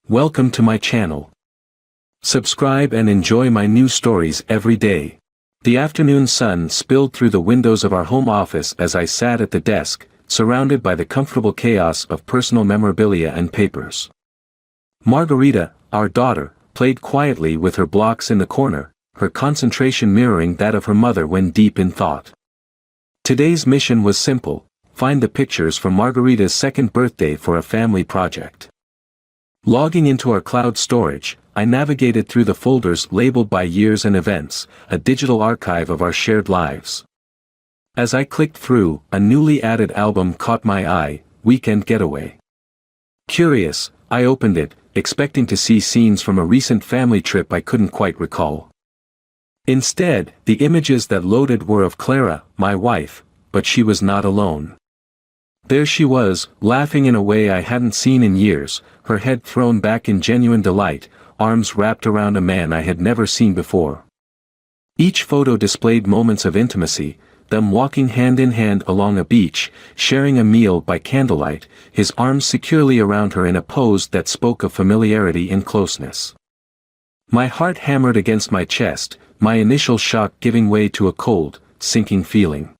Welcome to my channel. Subscribe and enjoy my new stories every day. The afternoon sun spilled through the windows of our home office as I sat at the desk, surrounded by the comfortable chaos of personal memorabilia and papers. Margarita, our daughter, played quietly with her blocks in the corner, her concentration mirroring that of her mother when deep in thought. Today's mission was simple: find the pictures from Margarita's second birthday for a family project. Logging into our cloud storage, I navigated through the folders labeled by years and events, a digital archive of our shared lives. As I clicked through, a newly added album caught my eye, Weekend Getaway. Curious, I opened it, expecting to see scenes from a recent family trip I couldn't quite recall. Instead, the images that loaded were of Clara, my wife, but she was not alone. There she was, laughing in a way I hadn't seen in years, her head thrown back in genuine delight, arms wrapped around a man I had never seen before. Each photo displayed moments of intimacy, them walking hand in hand along a beach, sharing a meal by candlelight, his arms securely around her in a pose that spoke of familiarity and closeness. My heart hammered against my chest, my initial shock giving way to a cold, sinking feeling.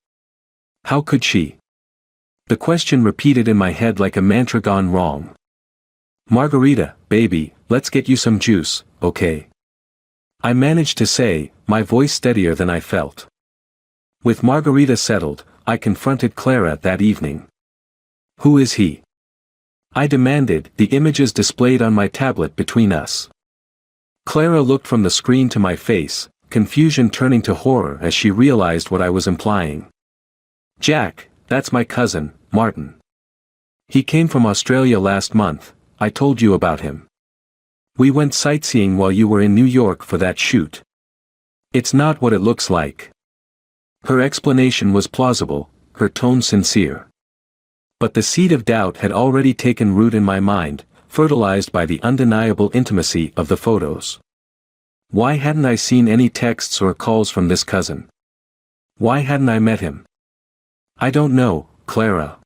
How could she? The question repeated in my head like a mantra gone wrong. Margarita, baby, let's get you some juice, okay? I managed to say, my voice steadier than I felt. With Margarita settled, I confronted Clara that evening. Who is he? I demanded, the images displayed on my tablet between us. Clara looked from the screen to my face, confusion turning to horror as she realized what I was implying. Jack, that's my cousin, Martin. He came from Australia last month, I told you about him. We went sightseeing while you were in New York for that shoot. It's not what it looks like. Her explanation was plausible, her tone sincere. But the seed of doubt had already taken root in my mind, fertilized by the undeniable intimacy of the photos. Why hadn't I seen any texts or calls from this cousin? Why hadn't I met him? I don't know, Clara.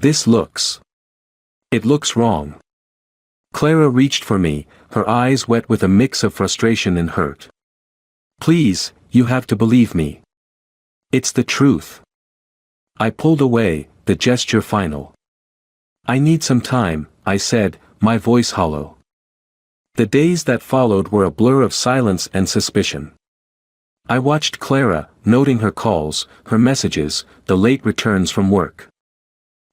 It looks wrong. Clara reached for me, her eyes wet with a mix of frustration and hurt. Please, you have to believe me. It's the truth. I pulled away, the gesture final. I need some time, I said, my voice hollow. The days that followed were a blur of silence and suspicion. I watched Clara, noting her calls, her messages, the late returns from work.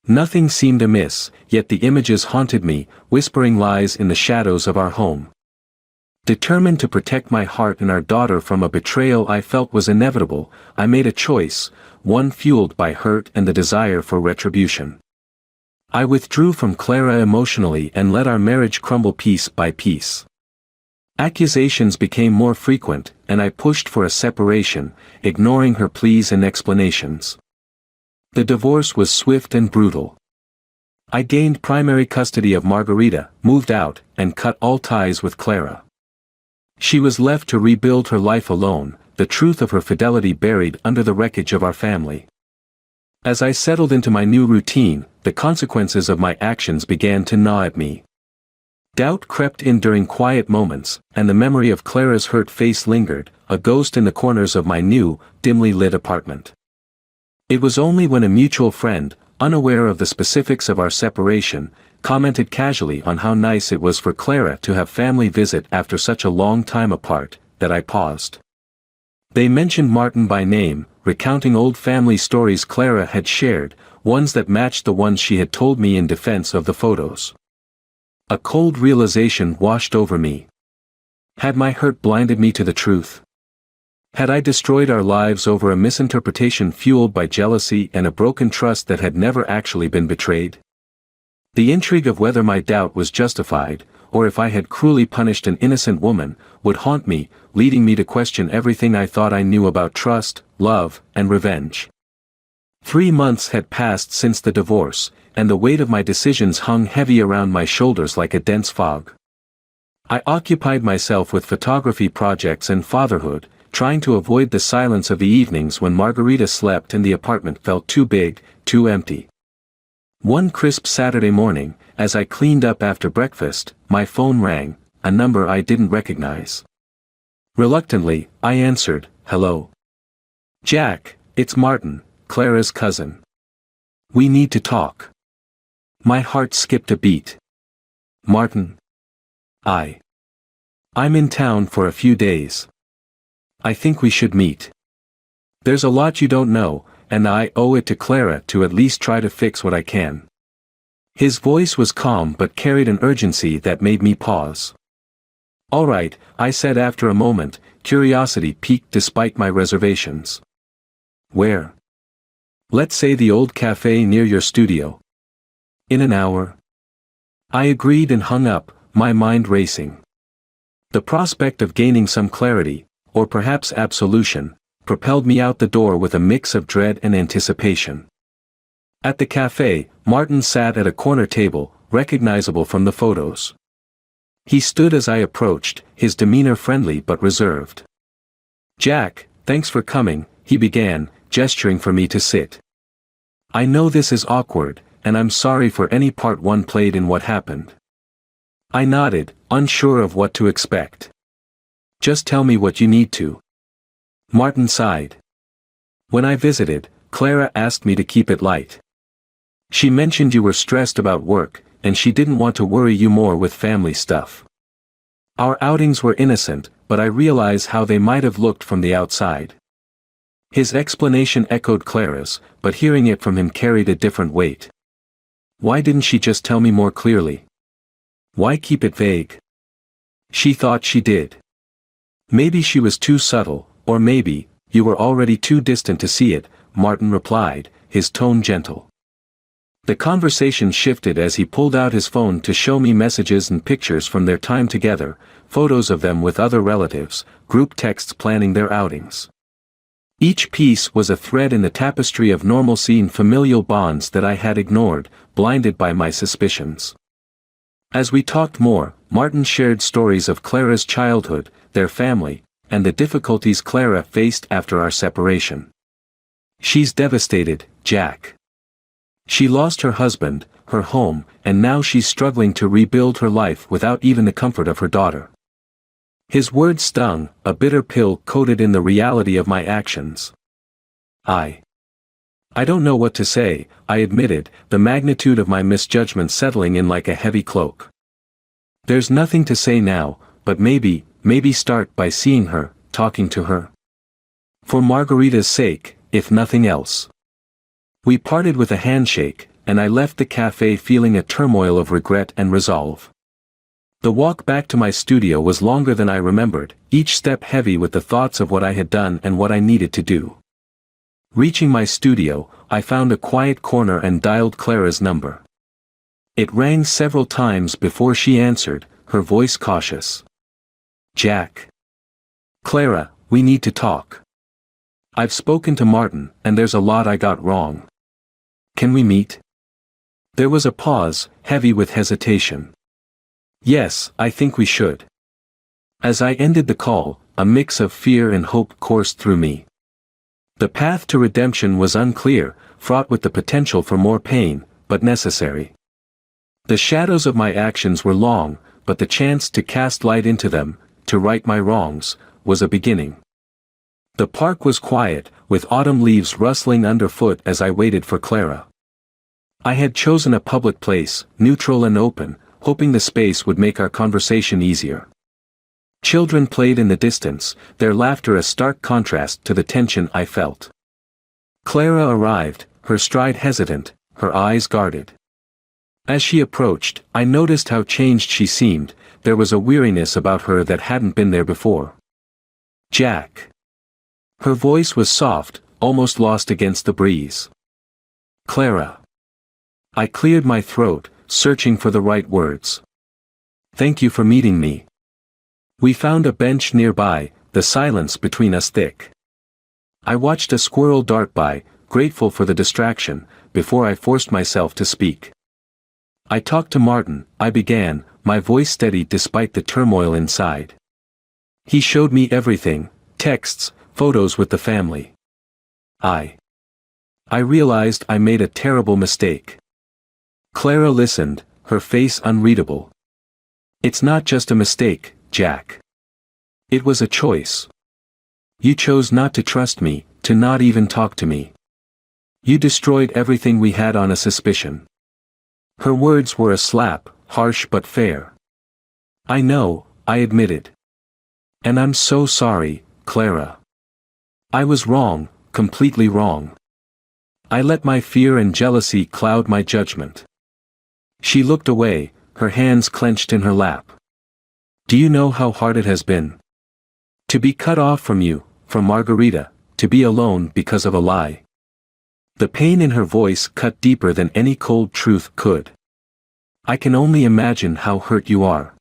Nothing seemed amiss, yet the images haunted me, whispering lies in the shadows of our home. Determined to protect my heart and our daughter from a betrayal I felt was inevitable, I made a choice, one fueled by hurt and the desire for retribution. I withdrew from Clara emotionally and let our marriage crumble piece by piece. Accusations became more frequent, and I pushed for a separation, ignoring her pleas and explanations. The divorce was swift and brutal. I gained primary custody of Margarita, moved out, and cut all ties with Clara. She was left to rebuild her life alone, the truth of her fidelity buried under the wreckage of our family. As I settled into my new routine, the consequences of my actions began to gnaw at me. Doubt crept in during quiet moments, and the memory of Clara's hurt face lingered, a ghost in the corners of my new, dimly lit apartment. It was only when a mutual friend, unaware of the specifics of our separation, commented casually on how nice it was for Clara to have family visit after such a long time apart, that I paused. They mentioned Martin by name, recounting old family stories Clara had shared, ones that matched the ones she had told me in defense of the photos. A cold realization washed over me. Had my hurt blinded me to the truth? Had I destroyed our lives over a misinterpretation fueled by jealousy and a broken trust that had never actually been betrayed? The intrigue of whether my doubt was justified, or if I had cruelly punished an innocent woman, would haunt me, leading me to question everything I thought I knew about trust, love, and revenge. 3 months had passed since the divorce, and the weight of my decisions hung heavy around my shoulders like a dense fog. I occupied myself with photography projects and fatherhood, trying to avoid the silence of the evenings when Margarita slept and the apartment felt too big, too empty. One crisp Saturday morning, as I cleaned up after breakfast, my phone rang, a number I didn't recognize. Reluctantly, I answered, "Hello. Jack, it's Martin, Clara's cousin. We need to talk." My heart skipped a beat. "Martin? I'm in town for a few days. I think we should meet. There's a lot you don't know, and I owe it to Clara to at least try to fix what I can." His voice was calm but carried an urgency that made me pause. "All right," I said after a moment, curiosity piqued despite my reservations. "Where?" "Let's say the old cafe near your studio." "In an hour?" I agreed and hung up, my mind racing. The prospect of gaining some clarity, or perhaps absolution, propelled me out the door with a mix of dread and anticipation. At the cafe, Martin sat at a corner table, recognizable from the photos. He stood as I approached, his demeanor friendly but reserved. "Jack, thanks for coming," he began, gesturing for me to sit. "I know this is awkward, and I'm sorry for any part one played in what happened." I nodded, unsure of what to expect. "Just tell me what you need to." Martin sighed. "When I visited, Clara asked me to keep it light. She mentioned you were stressed about work, and she didn't want to worry you more with family stuff. Our outings were innocent, but I realize how they might have looked from the outside." His explanation echoed Clara's, but hearing it from him carried a different weight. Why didn't she just tell me more clearly? Why keep it vague? She thought she did. Maybe she was too subtle, or maybe, you were already too distant to see it, Martin replied, his tone gentle. The conversation shifted as he pulled out his phone to show me messages and pictures from their time together, photos of them with other relatives, group texts planning their outings. Each piece was a thread in the tapestry of normalcy and familial bonds that I had ignored, blinded by my suspicions. As we talked more, Martin shared stories of Clara's childhood, their family, and the difficulties Clara faced after our separation. "She's devastated, Jack. She lost her husband, her home, and now she's struggling to rebuild her life without even the comfort of her daughter." His words stung, a bitter pill coated in the reality of my actions. I don't know what to say," I admitted, the magnitude of my misjudgment settling in like a heavy cloak. "There's nothing to say now, but maybe start by seeing her, talking to her. For Margarita's sake, if nothing else." We parted with a handshake, and I left the cafe feeling a turmoil of regret and resolve. The walk back to my studio was longer than I remembered, each step heavy with the thoughts of what I had done and what I needed to do. Reaching my studio, I found a quiet corner and dialed Clara's number. It rang several times before she answered, her voice cautious. "Jack. Clara, we need to talk. I've spoken to Martin, and there's a lot I got wrong. Can we meet?" There was a pause, heavy with hesitation. "Yes, I think we should." As I ended the call, a mix of fear and hope coursed through me. The path to redemption was unclear, fraught with the potential for more pain, but necessary. The shadows of my actions were long, but the chance to cast light into them, to right my wrongs, was a beginning. The park was quiet, with autumn leaves rustling underfoot as I waited for Clara. I had chosen a public place, neutral and open, hoping the space would make our conversation easier. Children played in the distance, their laughter a stark contrast to the tension I felt. Clara arrived, her stride hesitant, her eyes guarded. As she approached, I noticed how changed she seemed, there was a weariness about her that hadn't been there before. "Jack." Her voice was soft, almost lost against the breeze. "Clara." I cleared my throat, searching for the right words. "Thank you for meeting me." We found a bench nearby, the silence between us thick. I watched a squirrel dart by, grateful for the distraction, before I forced myself to speak. "I talked to Martin," I began, my voice steady despite the turmoil inside. "He showed me everything, texts, photos with the family. I realized I made a terrible mistake." Clara listened, her face unreadable. It's not just a mistake, Jack. It was a choice. You chose not to trust me, to not even talk to me. You destroyed everything we had on a suspicion. Her words were a slap, harsh but fair. I know, I admitted. And I'm so sorry, Clara. I was wrong, completely wrong. I let my fear and jealousy cloud my judgment. She looked away, her hands clenched in her lap. Do you know how hard it has been? To be cut off from you, from Margarita, to be alone because of a lie. The pain in her voice cut deeper than any cold truth could. I can only imagine how hurt you are.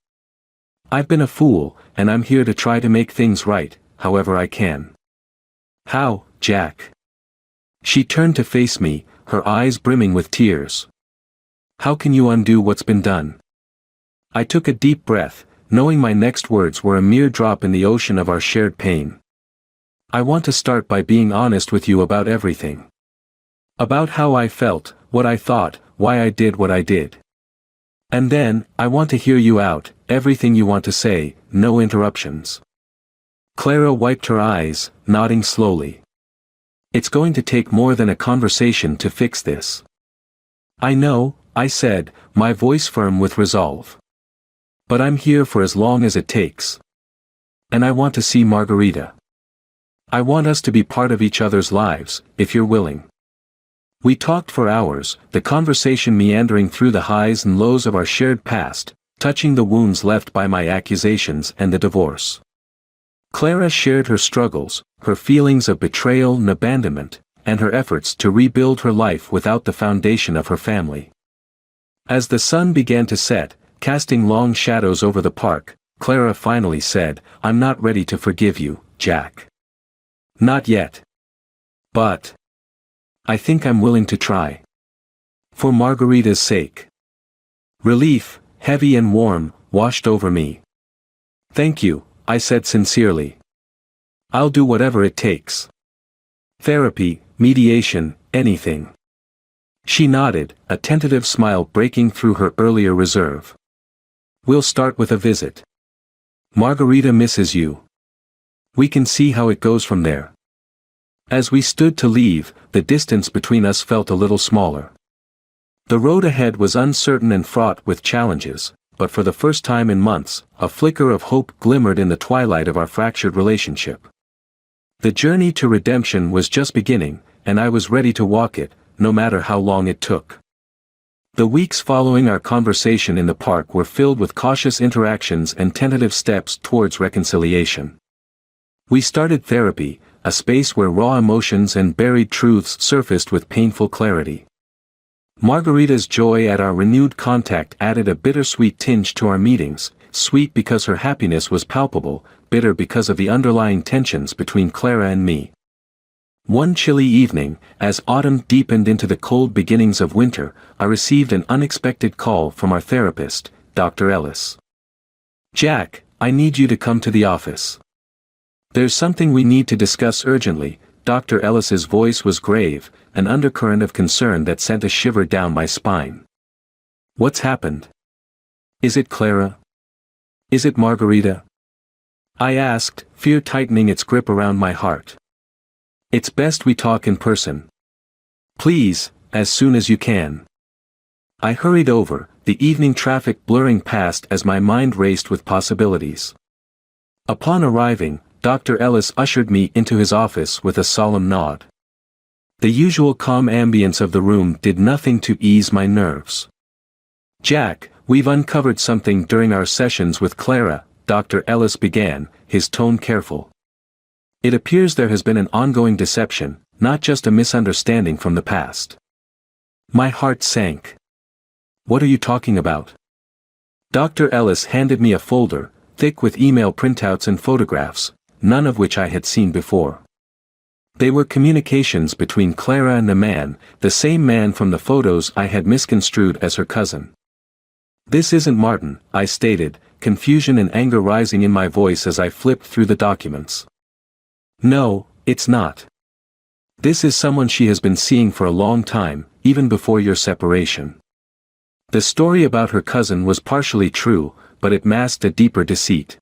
I've been a fool, and I'm here to try to make things right, however I can. How, Jack? She turned to face me, her eyes brimming with tears. How can you undo what's been done? I took a deep breath, knowing my next words were a mere drop in the ocean of our shared pain. I want to start by being honest with you about everything. About how I felt, what I thought, why I did what I did. And then, I want to hear you out, everything you want to say, no interruptions. Clara wiped her eyes, nodding slowly. It's going to take more than a conversation to fix this. I know, I said, my voice firm with resolve. But I'm here for as long as it takes. And I want to see Margarita. I want us to be part of each other's lives, if you're willing. We talked for hours, the conversation meandering through the highs and lows of our shared past, touching the wounds left by my accusations and the divorce. Clara shared her struggles, her feelings of betrayal and abandonment, and her efforts to rebuild her life without the foundation of her family. As the sun began to set, casting long shadows over the park, Clara finally said, I'm not ready to forgive you, Jack. Not yet. But I think I'm willing to try. For Margarita's sake. Relief, heavy and warm, washed over me. Thank you, I said sincerely. I'll do whatever it takes. Therapy, mediation, anything. She nodded, a tentative smile breaking through her earlier reserve. We'll start with a visit. Margarita misses you. We can see how it goes from there. As we stood to leave, the distance between us felt a little smaller. The road ahead was uncertain and fraught with challenges, but for the first time in months, a flicker of hope glimmered in the twilight of our fractured relationship. The journey to redemption was just beginning, and I was ready to walk it, no matter how long it took. The weeks following our conversation in the park were filled with cautious interactions and tentative steps towards reconciliation. We started therapy, a space where raw emotions and buried truths surfaced with painful clarity. Margarita's joy at our renewed contact added a bittersweet tinge to our meetings, sweet because her happiness was palpable, bitter because of the underlying tensions between Clara and me. One chilly evening, as autumn deepened into the cold beginnings of winter, I received an unexpected call from our therapist, Dr. Ellis. Jack, I need you to come to the office. There's something we need to discuss urgently. Dr. Ellis's voice was grave, an undercurrent of concern that sent a shiver down my spine. What's happened? Is it Clara? Is it Margarita? I asked, fear tightening its grip around my heart. It's best we talk in person. Please, as soon as you can. I hurried over, the evening traffic blurring past as my mind raced with possibilities. Upon arriving, Dr. Ellis ushered me into his office with a solemn nod. The usual calm ambience of the room did nothing to ease my nerves. Jack, we've uncovered something during our sessions with Clara, Dr. Ellis began, his tone careful. It appears there has been an ongoing deception, not just a misunderstanding from the past. My heart sank. What are you talking about? Dr. Ellis handed me a folder, thick with email printouts and photographs, none of which I had seen before. They were communications between Clara and the same man from the photos I had misconstrued as her cousin. This isn't Martin, I stated, confusion and anger rising in my voice as I flipped through the documents. No, it's not. This is someone she has been seeing for a long time, even before your separation. The story about her cousin was partially true, but it masked a deeper deceit.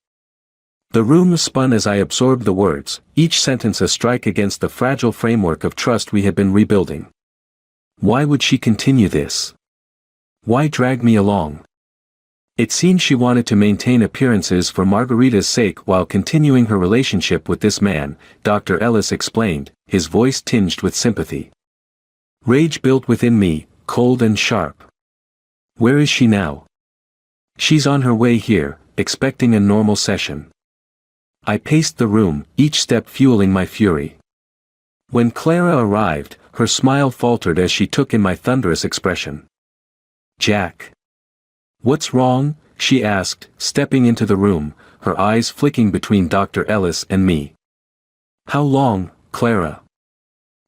The room spun as I absorbed the words, each sentence a strike against the fragile framework of trust we had been rebuilding. Why would she continue this? Why drag me along? It seemed she wanted to maintain appearances for Margarita's sake while continuing her relationship with this man, Dr. Ellis explained, his voice tinged with sympathy. Rage built within me, cold and sharp. Where is she now? She's on her way here, expecting a normal session. I paced the room, each step fueling my fury. When Clara arrived, her smile faltered as she took in my thunderous expression. Jack. What's wrong? She asked, stepping into the room, her eyes flicking between Dr. Ellis and me. How long, Clara?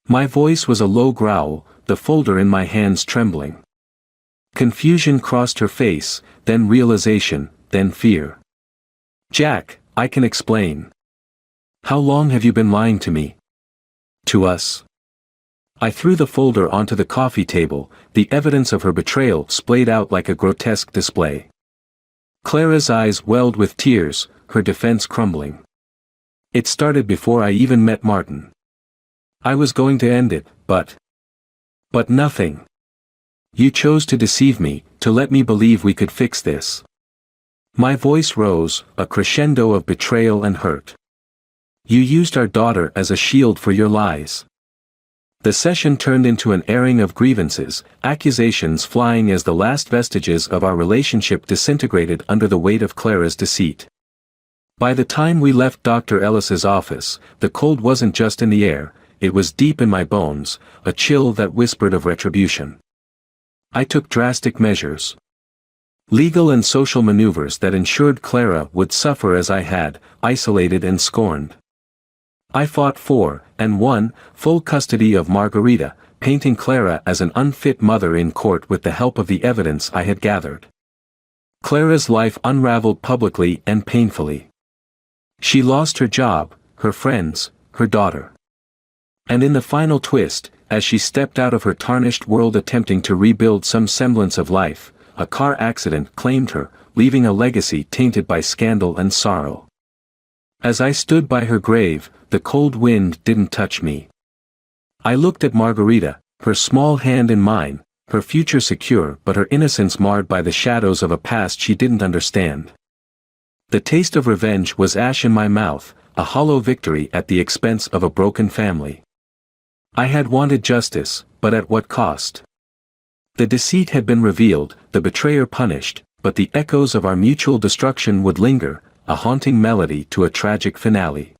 My voice was a low growl, the folder in my hands trembling. Confusion crossed her face, then realization, then fear. Jack, I can explain. How long have you been lying to me? To us. I threw the folder onto the coffee table, the evidence of her betrayal splayed out like a grotesque display. Clara's eyes welled with tears, her defense crumbling. It started before I even met Martin. I was going to end it, but nothing. You chose to deceive me, to let me believe we could fix this. My voice rose, a crescendo of betrayal and hurt. You used our daughter as a shield for your lies. The session turned into an airing of grievances, accusations flying as the last vestiges of our relationship disintegrated under the weight of Clara's deceit. By the time we left Dr. Ellis's office, the cold wasn't just in the air, it was deep in my bones, a chill that whispered of retribution. I took drastic measures. Legal and social maneuvers that ensured Clara would suffer as I had, isolated and scorned. I fought for, and won, full custody of Margarita, painting Clara as an unfit mother in court with the help of the evidence I had gathered. Clara's life unraveled publicly and painfully. She lost her job, her friends, her daughter. And in the final twist, as she stepped out of her tarnished world attempting to rebuild some semblance of life, a car accident claimed her, leaving a legacy tainted by scandal and sorrow. As I stood by her grave, the cold wind didn't touch me. I looked at Margarita, her small hand in mine, her future secure but her innocence marred by the shadows of a past she didn't understand. The taste of revenge was ash in my mouth, a hollow victory at the expense of a broken family. I had wanted justice, but at what cost? The deceit had been revealed, the betrayer punished, but the echoes of our mutual destruction would linger, a haunting melody to a tragic finale.